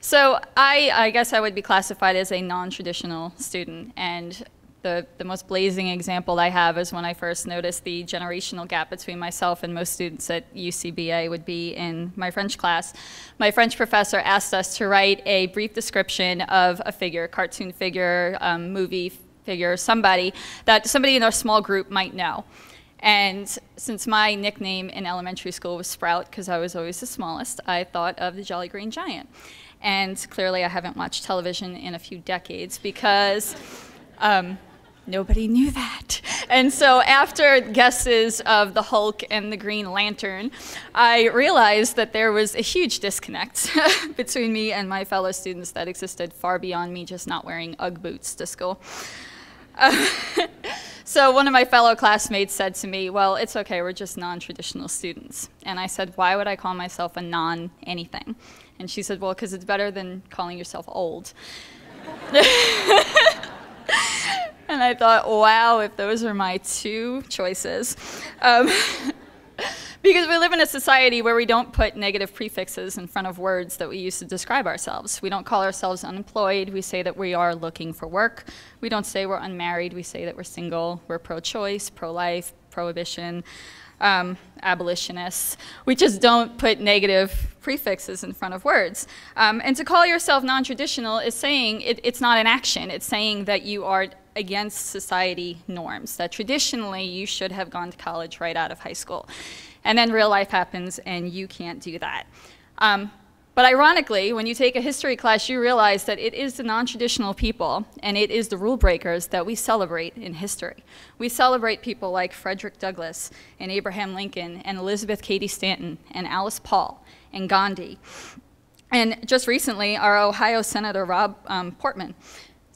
So I guess I would be classified as a non-traditional student, and the most blazing example I have is when I first noticed the generational gap between myself and most students at UCBA would be in my French class. My French professor asked us to write a brief description of a figure, cartoon figure, movie figure, somebody that somebody in our small group might know. And since my nickname in elementary school was Sprout, because I was always the smallest, I thought of the Jolly Green Giant. And clearly I haven't watched television in a few decades because nobody knew that. And so after guesses of the Hulk and the Green Lantern, I realized that there was a huge disconnect between me and my fellow students that existed far beyond me just not wearing Ugg boots to school. So one of my fellow classmates said to me, well, it's okay, we're just non-traditional students. And I said, why would I call myself a non-anything? And she said, well, because it's better than calling yourself old. And I thought, wow, if those are my two choices. Because we live in a society where we don't put negative prefixes in front of words that we use to describe ourselves. We don't call ourselves unemployed. We say that we are looking for work. We don't say we're unmarried. We say that we're single. We're pro-choice, pro-life, prohibition, abolitionists. We just don't put negative prefixes in front of words. And to call yourself non-traditional is saying it's not an action. It's saying that you are against society norms, that traditionally you should have gone to college right out of high school. And then real life happens and you can't do that. But ironically, when you take a history class, you realize that it is the non-traditional people and it is the rule breakers that we celebrate in history. We celebrate people like Frederick Douglass and Abraham Lincoln and Elizabeth Cady Stanton and Alice Paul and Gandhi. And just recently, our Ohio Senator Rob Portman.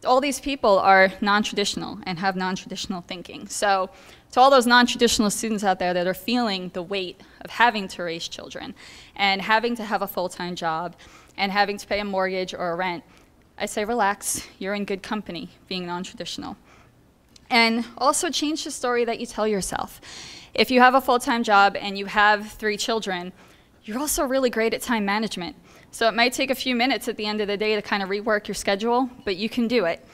All these people are non-traditional and have non-traditional thinking. So to all those non-traditional students out there that are feeling the weight of having to raise children and having to have a full-time job and having to pay a mortgage or a rent, I say relax, you're in good company being non-traditional. And also change the story that you tell yourself. If you have a full-time job and you have 3 children, you're also really great at time management. So it might take a few minutes at the end of the day to kind of rework your schedule, but you can do it.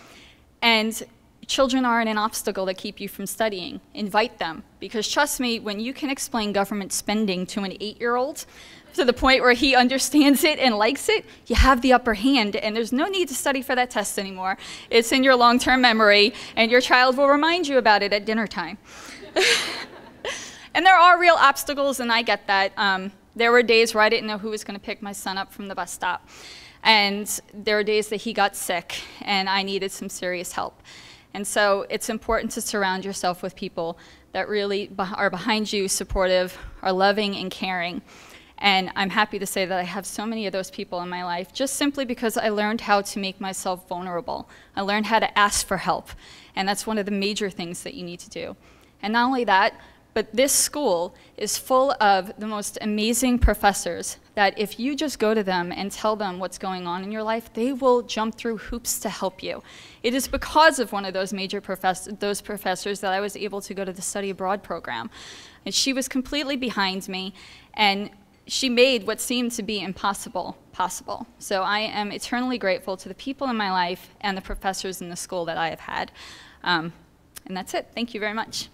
And children aren't an obstacle that keep you from studying. Invite them, because trust me, when you can explain government spending to an 8-year-old to the point where he understands it and likes it, you have the upper hand, and there's no need to study for that test anymore. It's in your long-term memory, and your child will remind you about it at dinner time. And there are real obstacles, and I get that. There were days where I didn't know who was going to pick my son up from the bus stop. And there were days that he got sick, and I needed some serious help. And so it's important to surround yourself with people that really are behind you, supportive, are loving and caring. And I'm happy to say that I have so many of those people in my life just simply because I learned how to make myself vulnerable. I learned how to ask for help. And that's one of the major things that you need to do. And not only that, but this school is full of the most amazing professors that if you just go to them and tell them what's going on in your life, they will jump through hoops to help you. It is because of one of those major professors that I was able to go to the study abroad program. And she was completely behind me, and she made what seemed to be impossible possible. So I am eternally grateful to the people in my life and the professors in the school that I have had. And that's it. Thank you very much.